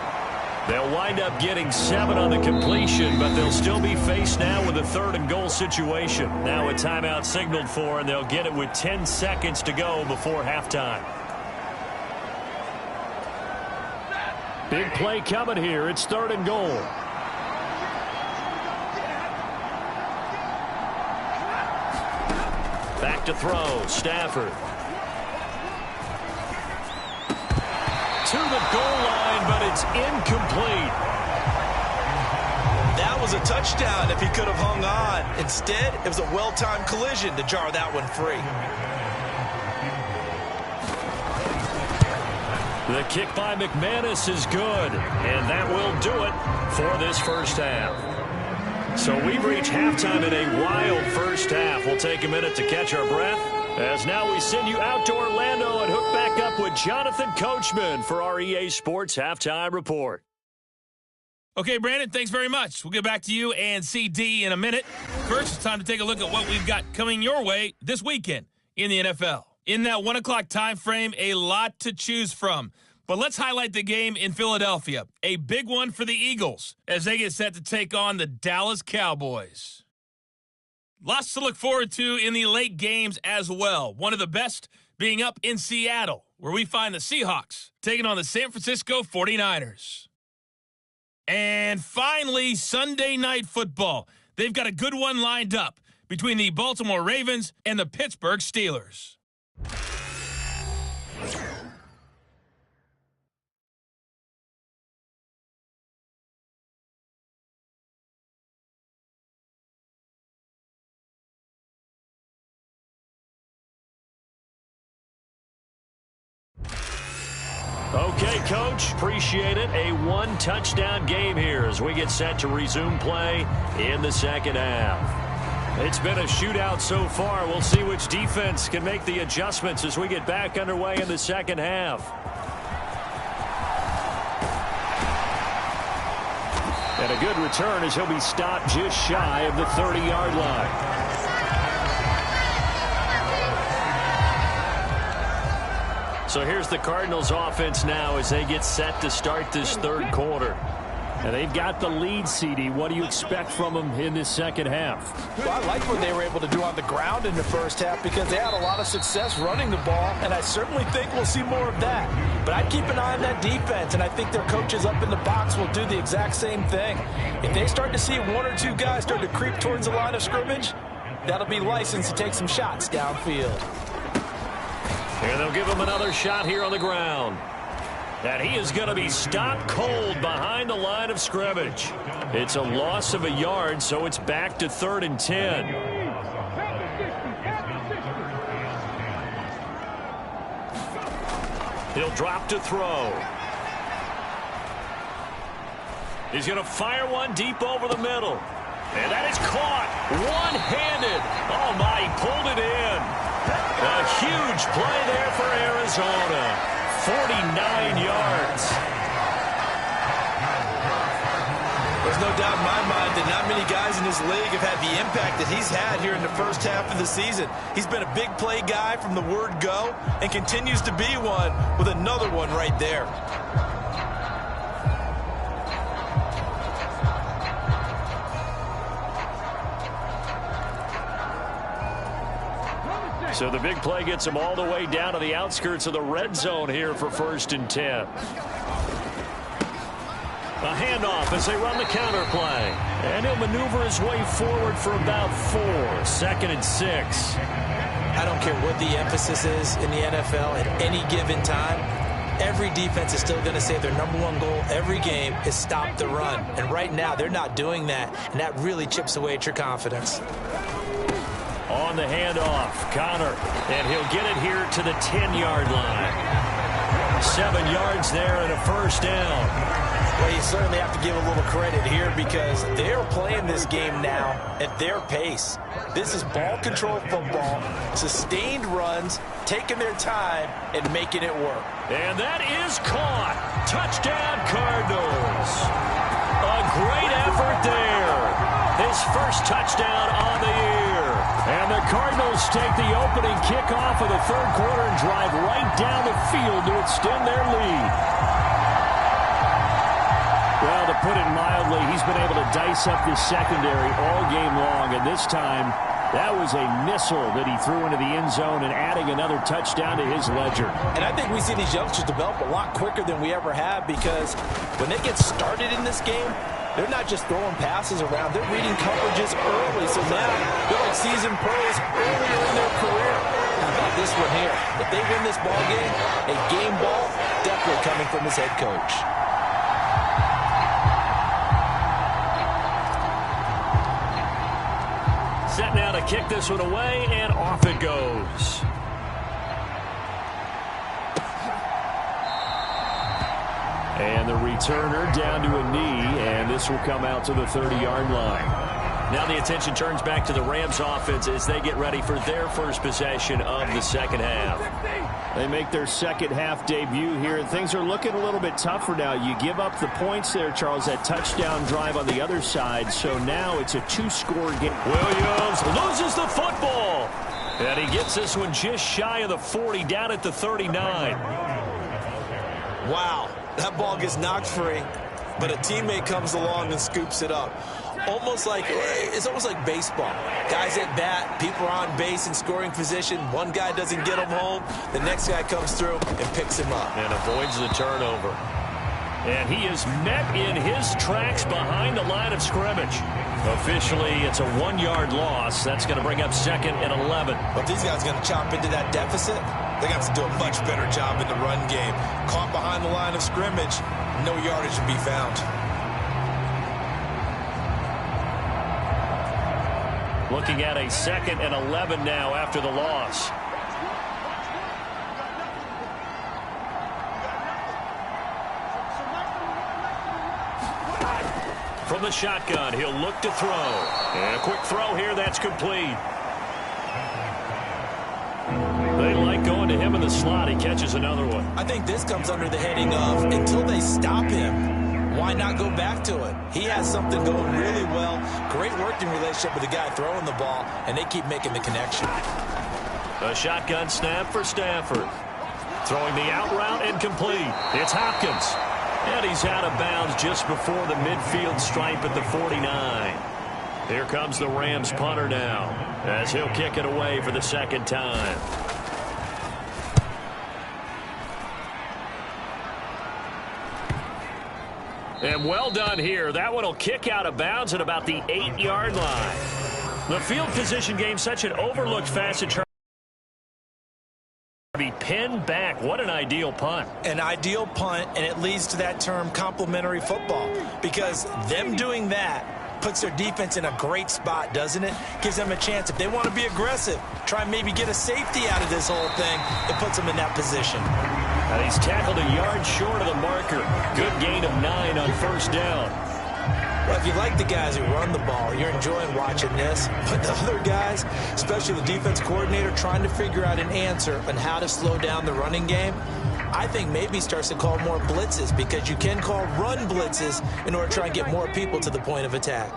They'll wind up getting 7 on the completion, but they'll still be faced now with a third and goal situation. Now a timeout signaled for, and they'll get it with 10 seconds to go before halftime. Big play coming here. It's third and goal. Back to throw, Stafford. To the goal line, but it's incomplete. That was a touchdown if he could have hung on. Instead, it was a well-timed collision to jar that one free. The kick by McManus is good, and that will do it for this first half. So we've reached halftime in a wild first half. We'll take a minute to catch our breath, as now we send you out to Orlando and hook back up with Jonathan Coachman for our EA Sports Halftime Report. Okay, Brandon, thanks very much. We'll get back to you and CD in a minute. First, it's time to take a look at what we've got coming your way this weekend in the NFL. In that 1 o'clock time frame, a lot to choose from. But let's highlight the game in Philadelphia. A big one for the Eagles as they get set to take on the Dallas Cowboys. Lots to look forward to in the late games as well. One of the best being up in Seattle, where we find the Seahawks taking on the San Francisco 49ers. And finally, Sunday Night Football. They've got a good one lined up between the Baltimore Ravens and the Pittsburgh Steelers. Okay, Coach, appreciate it. A one-touchdown game here as we get set to resume play in the second half. It's been a shootout so far. We'll see which defense can make the adjustments as we get back underway in the second half. And a good return as he'll be stopped just shy of the 30-yard line. So here's the Cardinals offense now as they get set to start this third quarter. And they've got the lead, CD. What do you expect from them in this second half? Well, I like what they were able to do on the ground in the first half because they had a lot of success running the ball, and I certainly think we'll see more of that. But I'd keep an eye on that defense, and I think their coaches up in the box will do the exact same thing. If they start to see 1 or 2 guys start to creep towards the line of scrimmage, that'll be licensed to take some shots downfield. And they'll give him another shot here on the ground. And he is going to be stopped cold behind the line of scrimmage. It's a loss of a yard, so it's back to 3rd and 10. He'll drop to throw. He's going to fire one deep over the middle. And that is caught one-handed. Oh, my, he pulled it in. A huge play there for Arizona. 49 yards. There's no doubt in my mind that not many guys in this league have had the impact that he's had here in the first half of the season. He's been a big play guy from the word go and continues to be one with another one right there. So the big play gets him all the way down to the outskirts of the red zone here for 1st and 10. A handoff as they run the counter play. And he'll maneuver his way forward for about 4. 2nd and 6. I don't care what the emphasis is in the NFL at any given time. Every defense is still going to say their #1 goal every game is stop the run. And right now, they're not doing that, and that really chips away at your confidence. On the handoff, Connor, and he'll get it here to the 10-yard line. 7 yards there and a first down. Well, you certainly have to give a little credit here because they're playing this game now at their pace. This is ball control football, sustained runs, taking their time, and making it work. And that is caught. Touchdown, Cardinals. A great effort there. His first touchdown on the year. And the Cardinals take the opening kickoff of the third quarter and drive right down the field to extend their lead. Well, to put it mildly, he's been able to dice up this secondary all game long, and this time that was a missile that he threw into the end zone and adding another touchdown to his ledger. And I think we see these youngsters develop a lot quicker than we ever have because when they get started in this game, they're not just throwing passes around. They're reading coverages early, so now they're like seasoned pros earlier in their career. How about this one here? If they win this ball game, a game ball definitely coming from his head coach. Set now to kick this one away, and off it goes. And the returner down to a knee, and this will come out to the 30-yard line. Now the attention turns back to the Rams offense as they get ready for their first possession of the second half. They make their second half debut here, and things are looking a little bit tougher now. You give up the points there, Charles, that touchdown drive on the other side, so now it's a 2-score game. Williams loses the football, and he gets this one just shy of the 40, down at the 39. Wow, that ball gets knocked free, but a teammate comes along and scoops it up. It's almost like baseball. Guys at bat, people are on base in scoring position. One guy doesn't get him home. The next guy comes through and picks him up. And avoids the turnover. And he is met in his tracks behind the line of scrimmage. Officially, it's a 1-yard loss. That's going to bring up 2nd and 11. But these guys are going to chop into that deficit. They're going to have to do a much better job in the run game. Caught behind the line of scrimmage, no yardage to be found. Looking at a 2nd and 11 now after the loss. From the shotgun, he'll look to throw. And a quick throw here, that's complete. They like going to him in the slot. He catches another one. I think this comes under the heading of until they stop him, why not go back to it? He has something going really well. Great working relationship with the guy throwing the ball, and they keep making the connection. A shotgun snap for Stafford. Throwing the out route incomplete. It's Hopkins. And he's out of bounds just before the midfield stripe at the 49. Here comes the Rams punter now as he'll kick it away for the second time. And well done here. That one will kick out of bounds at about the 8-yard line. The field position game, such an overlooked facet. Be pinned back. What an ideal punt. An ideal punt, and it leads to that term complementary football, because them doing that puts their defense in a great spot, doesn't it? Gives them a chance. If they want to be aggressive, try and maybe get a safety out of this whole thing, it puts them in that position. And he's tackled a yard short of the marker. Good gain of 9 on first down. Well, if you like the guys who run the ball, you're enjoying watching this. But the other guys, especially the defense coordinator, trying to figure out an answer on how to slow down the running game, I think maybe starts to call more blitzes, because you can call run blitzes in order to try and get more people to the point of attack.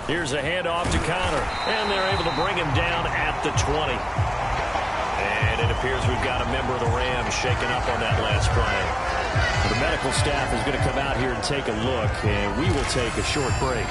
Here's a handoff to Connor, and they're able to bring him down at the 20. And it appears we've got a member of the Rams shaken up on that last play. The medical staff is going to come out here and take a look, and we will take a short break.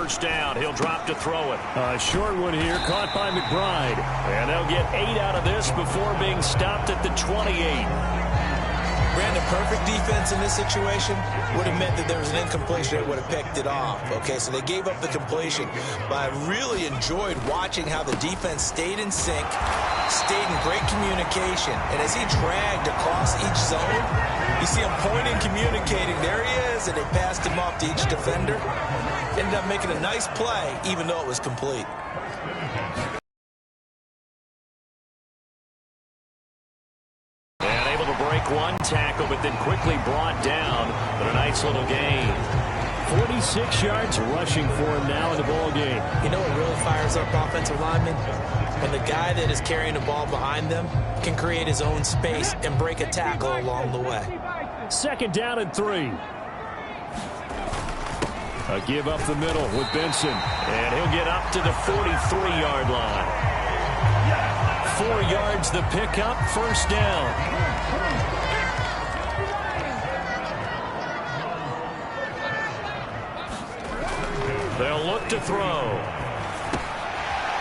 first down. He'll drop to throw it. A short one here, caught by McBride. And they'll get 8 out of this before being stopped at the 28. Brandon, perfect defense in this situation would have meant that there was an incompletion. It would have picked it off. Okay, so they gave up the completion. But I really enjoyed watching how the defense stayed in sync, stayed in great communication. And as he dragged across each zone, you see him pointing, communicating. There he is, and they passed him off to each defender. Ended up making a nice play, even though it was complete. One tackle, but then quickly brought down. But a nice little gain. 46 yards rushing for him now in the ball game. You know what really fires up offensive linemen? When the guy that is carrying the ball behind them can create his own space and break a tackle along the way. 2nd down and 3. A give up the middle with Benson. And he'll get up to the 43-yard line. 4 yards the pickup, first down. They'll look to throw.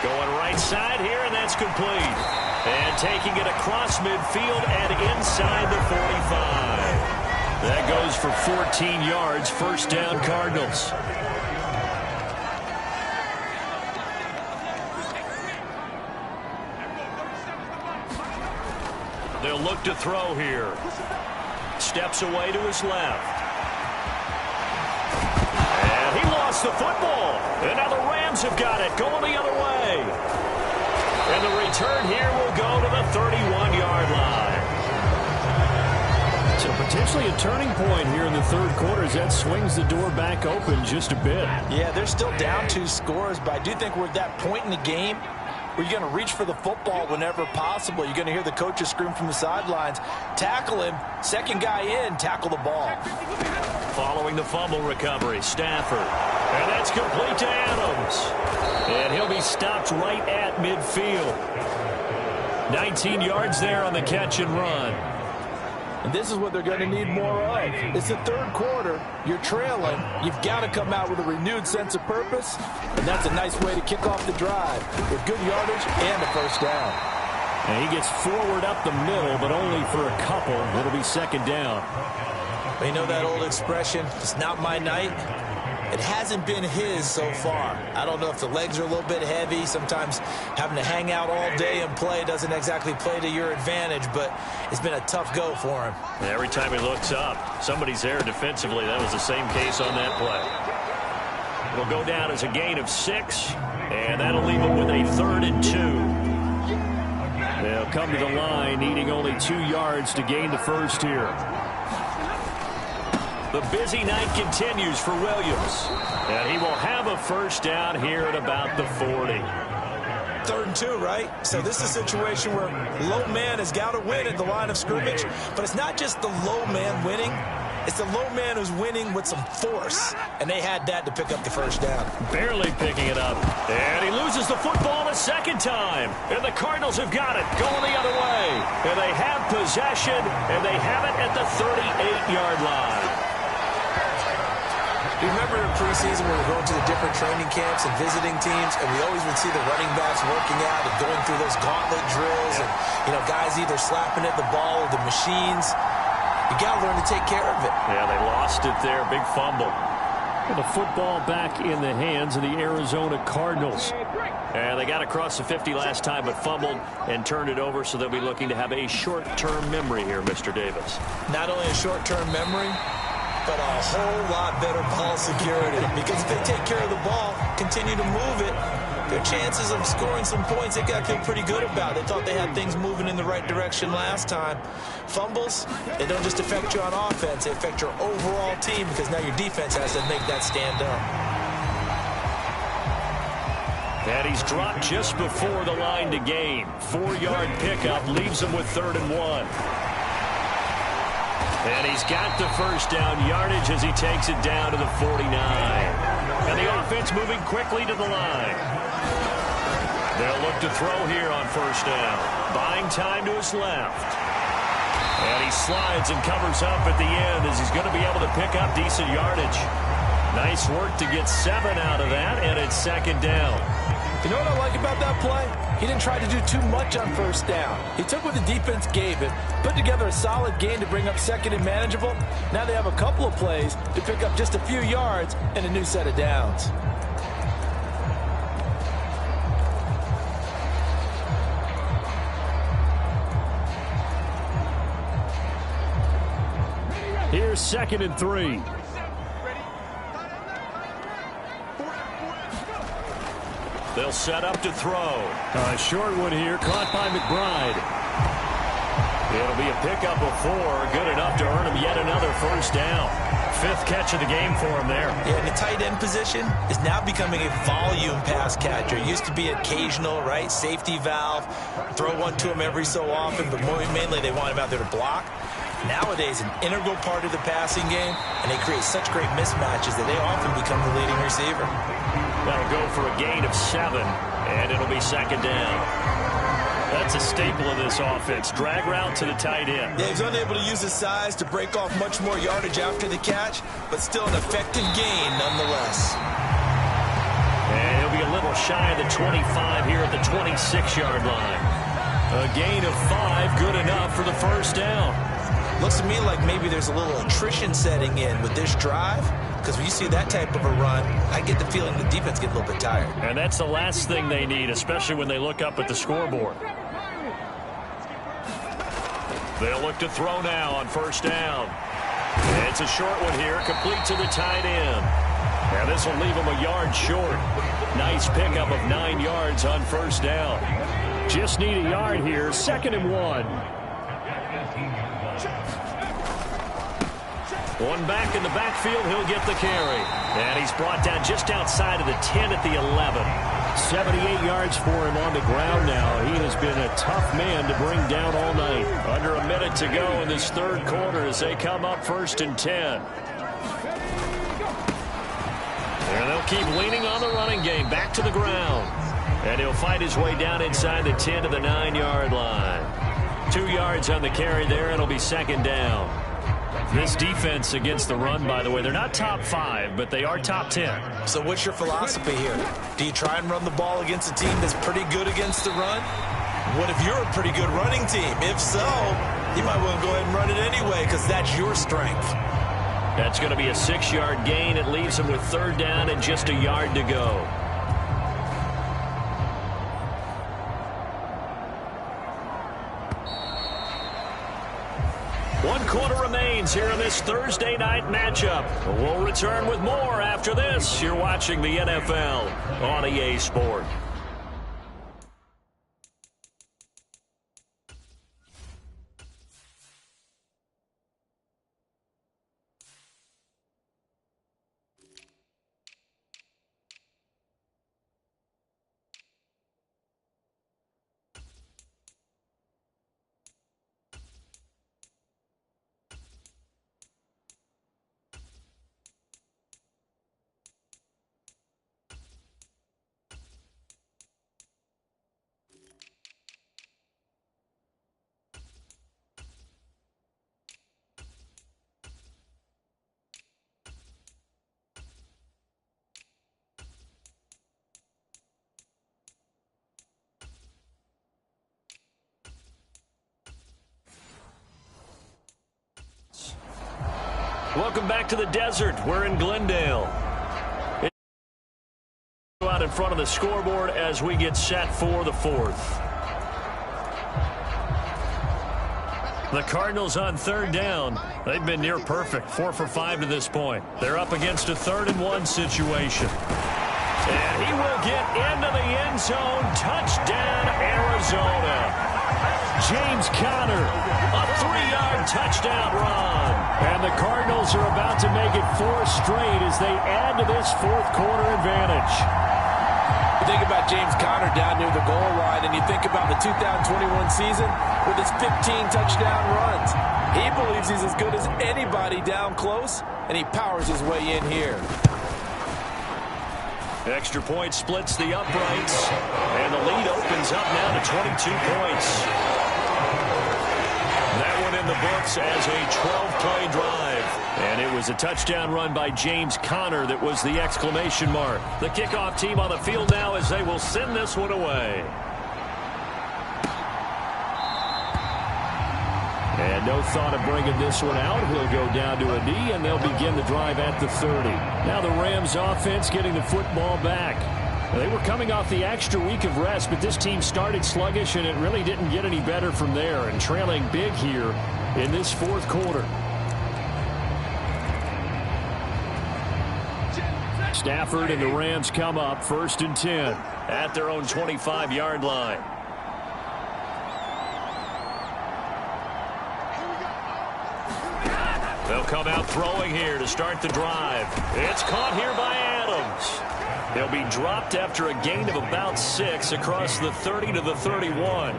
Going right side here, and that's complete. And taking it across midfield and inside the 45. That goes for 14 yards, first down Cardinals. They'll look to throw here. Steps away to his left. And he lost the football. And now the Rams have got it, going the other way. And the return here will go to the 31-yard line. So potentially a turning point here in the 3rd quarter as that swings the door back open just a bit. Yeah, they're still down 2 scores, but I do think we're at that point in the game where you're going to reach for the football whenever possible. You're going to hear the coaches scream from the sidelines. Tackle him. 2nd guy in, tackle the ball. Following the fumble recovery, Stafford. And that's complete to Adams. And he'll be stopped right at midfield. 19 yards there on the catch and run. And this is what they're going to need more of. It's the 3rd quarter. You're trailing. You've got to come out with a renewed sense of purpose. And that's a nice way to kick off the drive with good yardage and a first down. And he gets forward up the middle, but only for a couple. It'll be 2nd down. You know that old expression, it's not my night? It hasn't been his so far. I don't know if the legs are a little bit heavy. Sometimes having to hang out all day and play doesn't exactly play to your advantage, but it's been a tough go for him. Every time he looks up, somebody's there defensively. That was the same case on that play. It'll go down as a gain of 6, and that'll leave him with a 3rd and 2. They'll come to the line, needing only 2 yards to gain the first here. The busy night continues for Williams. And he will have a first down here at about the 40. 3rd and 2, right? So this is a situation where low man has got to win at the line of scrimmage. But it's not just the low man winning. It's the low man who's winning with some force. And they had that to pick up the first down. Barely picking it up. And he loses the football the 2nd time. And the Cardinals have got it, going the other way. And they have possession, and they have it at the 38-yard line. Remember in preseason when we were going to the different training camps and visiting teams, and we always would see the running backs working out and going through those gauntlet drills, and guys either slapping at the ball or the machines. You got to learn to take care of it. Yeah, they lost it there. Big fumble. The football back in the hands of the Arizona Cardinals. And they got across the 50 last time, but fumbled and turned it over, so they'll be looking to have a short-term memory here, Mr. Davis. Not only a short-term memory, but a whole lot better ball security. Because if they take care of the ball, continue to move it, their chances of scoring some points, they got to feel pretty good about. They thought they had things moving in the right direction last time. Fumbles, they don't just affect you on offense, they affect your overall team because now your defense has to make that stand up. And he's dropped just before the line to gain. 4-yard pickup leaves him with 3rd and 1. And he's got the first down yardage as he takes it down to the 49. And the offense moving quickly to the line. They'll look to throw here on first down. Buying time to his left. And he slides and covers up at the end as he's going to be able to pick up decent yardage. Nice work to get 7 out of that, and it's second down. You know what I like about that play? He didn't try to do too much on first down. He took what the defense gave him, put together a solid gain to bring up second and manageable. Now they have a couple of plays to pick up just a few yards and a new set of downs. Here's 2nd and 3. They'll set up to throw. A short one here, caught by McBride. It'll be a pickup of 4, good enough to earn him yet another first down. 5th catch of the game for him there. Yeah, and the tight end position is now becoming a volume pass catcher. It used to be occasional, right? Safety valve, throw one to him every so often, but mainly they want him out there to block. Nowadays, an integral part of the passing game, and they create such great mismatches that they often become the leading receiver. That'll go for a gain of 7, and it'll be second down. That's a staple of this offense. Drag route to the tight end. Yeah, he's unable to use his size to break off much more yardage after the catch, but still an effective gain nonetheless. And he'll be a little shy of the 25 here at the 26-yard line. A gain of 5, good enough for the first down. Looks to me like maybe there's a little attrition setting in with this drive, because when you see that type of a run, I get the feeling the defense gets a little bit tired. And that's the last thing they need, especially when they look up at the scoreboard. They'll look to throw now on first down. It's a short one here, complete to the tight end. And this will leave him a yard short. Nice pickup of 9 yards on first down. Just need a yard here, 2nd and 1. One back in the backfield, he'll get the carry. And he's brought down just outside of the 10 at the 11. 78 yards for him on the ground now. He has been a tough man to bring down all night. Under a minute to go in this third quarter as they come up 1st and 10. And they'll keep leaning on the running game back to the ground. And he'll fight his way down inside the 10 to the 9-yard line. 2 yards on the carry there, and it'll be second down. This defense against the run, by the way, they're not top 5, but they are top 10. So what's your philosophy here? Do you try and run the ball against a team that's pretty good against the run? What if you're a pretty good running team? If so, you might want to go ahead and run it anyway because that's your strength. That's going to be a 6-yard gain. It leaves them with third down and just a yard to go. One quarter remains here in this Thursday night matchup. We'll return with more after this. You're watching the NFL on EA Sport. Welcome back to the desert. We're in Glendale. Out in front of the scoreboard as we get set for the fourth. The Cardinals on third down. They've been near perfect, 4 for 5 to this point. They're up against a 3rd and 1 situation. And he will get into the end zone. Touchdown, Arizona. James Conner, A 3-yard touchdown run. and the Cardinals are about to make it 4 straight as they add to this fourth quarter advantage. You think about James Conner down near the goal line, and you think about the 2021 season with his 15 touchdown runs. He believes he's as good as anybody down close, and he powers his way in here. Extra point splits the uprights, and the lead opens up now to 22 points. That one in the books as a 12-play drive. And it was a touchdown run by James Conner that was the exclamation mark. The kickoff team on the field now as they will send this one away. And no thought of bringing this one out. He'll go down to a knee, and they'll begin the drive at the 30. Now the Rams offense getting the football back. They were coming off the extra week of rest, but this team started sluggish, and it really didn't get any better from there, and trailing big here in this fourth quarter. Stafford and the Rams come up 1st and 10 at their own 25-yard line. They'll come out throwing here to start the drive. It's caught here by Adams. They'll be dropped after a gain of about 6 across the 30 to the 31.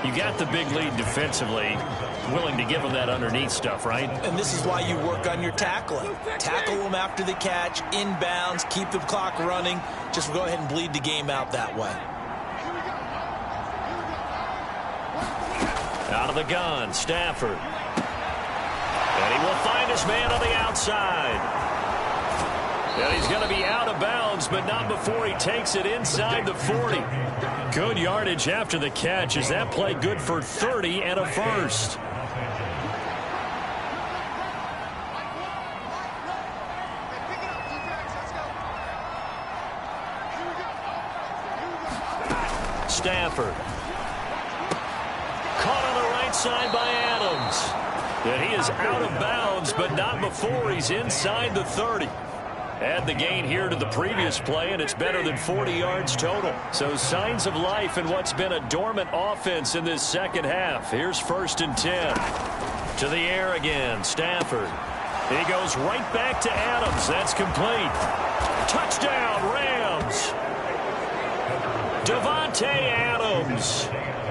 You got the big lead defensively. Willing to give them that underneath stuff, right? And this is why you work on your tackling. Tackle them after the catch, inbounds, keep the clock running. Just go ahead and bleed the game out that way. Out of the gun, Stafford. And he will find his man on the outside. And he's going to be out of bounds, but not before he takes it inside the 40. Good yardage after the catch. Is that play good for 30 and a first? Stafford. Caught on the right side by Adams. And he is out of bounds, but not before he's inside the 30. Add the gain here to the previous play, and it's better than 40 yards total. So signs of life in what's been a dormant offense in this second half. Here's 1st and 10. To the air again, Stafford. He goes right back to Adams. That's complete. Touchdown, Rams. Davante Adams.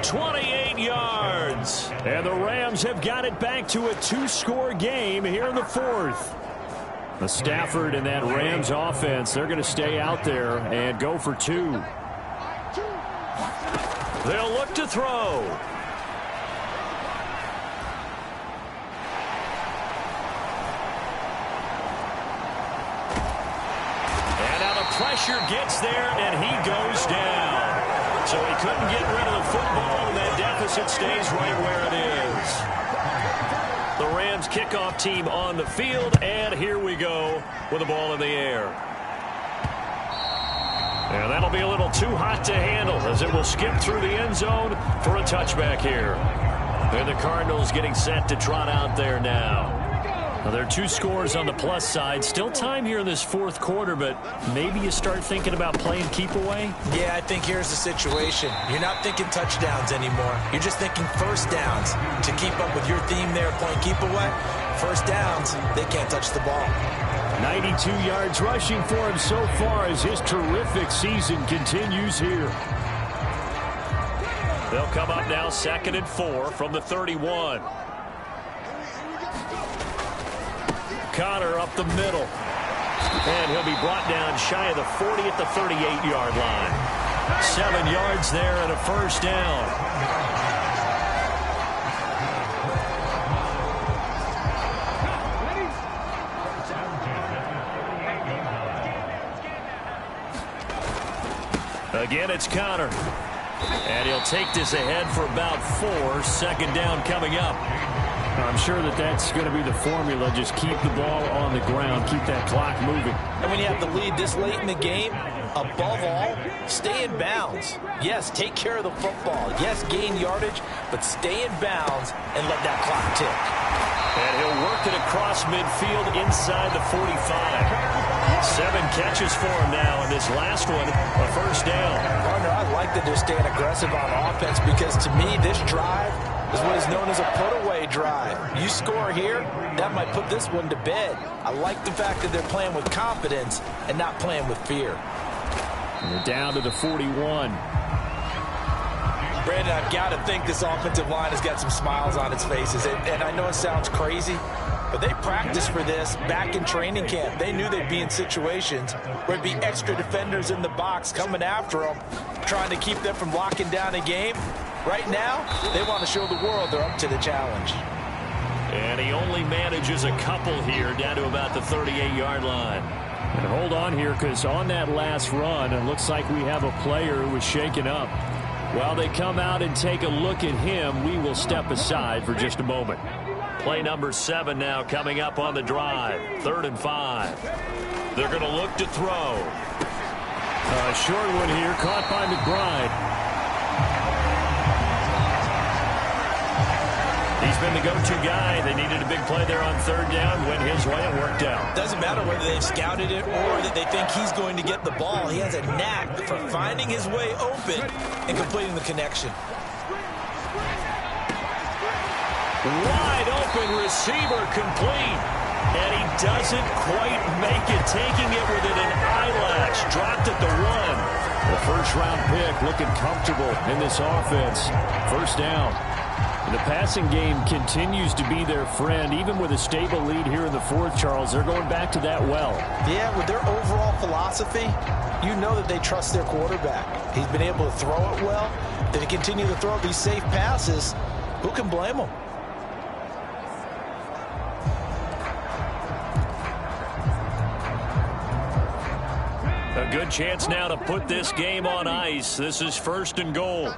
28 yards. And the Rams have got it back to a 2-score game here in the fourth. The Stafford and that Rams offense, they're going to stay out there and go for 2. They'll look to throw. And now the pressure gets there, and he goes down. So he couldn't get rid of the football, and that deficit stays right where it is. The Rams kickoff team on the field, and here we go with the ball in the air. And that'll be a little too hot to handle as it will skip through the end zone for a touchback here. And the Cardinals getting set to trot out there now. Now, there are 2 scores on the plus side. Still time here in this fourth quarter, but maybe you start thinking about playing keep away? Yeah, I think here's the situation. You're not thinking touchdowns anymore. You're just thinking first downs. To keep up with your theme there, playing keep away, first downs, they can't touch the ball. 92 yards rushing for him so far as his terrific season continues here. They'll come up now 2nd and 4 from the 31. Conner up the middle. And he'll be brought down shy of the 40 at the 38-yard line. 7 yards there and a first down. Again, it's Conner. And he'll take this ahead for about 4. 2nd down coming up. I'm sure that that's going to be the formula. Just keep the ball on the ground. Keep that clock moving. And when you have the lead this late in the game, above all, stay in bounds. Yes, take care of the football. Yes, gain yardage, but stay in bounds and let that clock tick. And he'll work it across midfield inside the 45. 7 catches for him now, and this last one, a first down. Partner, I like that they're staying aggressive on offense because, to me, this drive is what is known as a put-away drive. You score here, that might put this one to bed. I like the fact that they're playing with confidence and not playing with fear. And they're down to the 41. Brandon, I've got to think this offensive line has got some smiles on its faces. And I know it sounds crazy, but they practiced for this back in training camp. They knew they'd be in situations where there'd be extra defenders in the box coming after them, trying to keep them from locking down a game. Right now, they want to show the world they're up to the challenge. And he only manages a couple here down to about the 38-yard line. And hold on here, because on that last run, it looks like we have a player who was shaken up. While they come out and take a look at him, we will step aside for just a moment. Play number 7 now coming up on the drive. 3rd and 5. They're going to look to throw. A short one here, caught by McBride. He's been the go-to guy. They needed a big play there on 3rd down. Went his way and worked out. Doesn't matter whether they've scouted it or that they think he's going to get the ball. He has a knack for finding his way open and completing the connection. Wide open receiver complete. And he doesn't quite make it. Taking it within an eyelash. Dropped at the 1. The first-round pick looking comfortable in this offense. 1st down. The passing game continues to be their friend. Even with a stable lead here in the 4th, Charles, they're going back to that well. Yeah, with their overall philosophy, you know that they trust their quarterback. He's been able to throw it well. If they continue to throw these safe passes, who can blame them? A good chance now to put this game on ice. This is 1st and goal.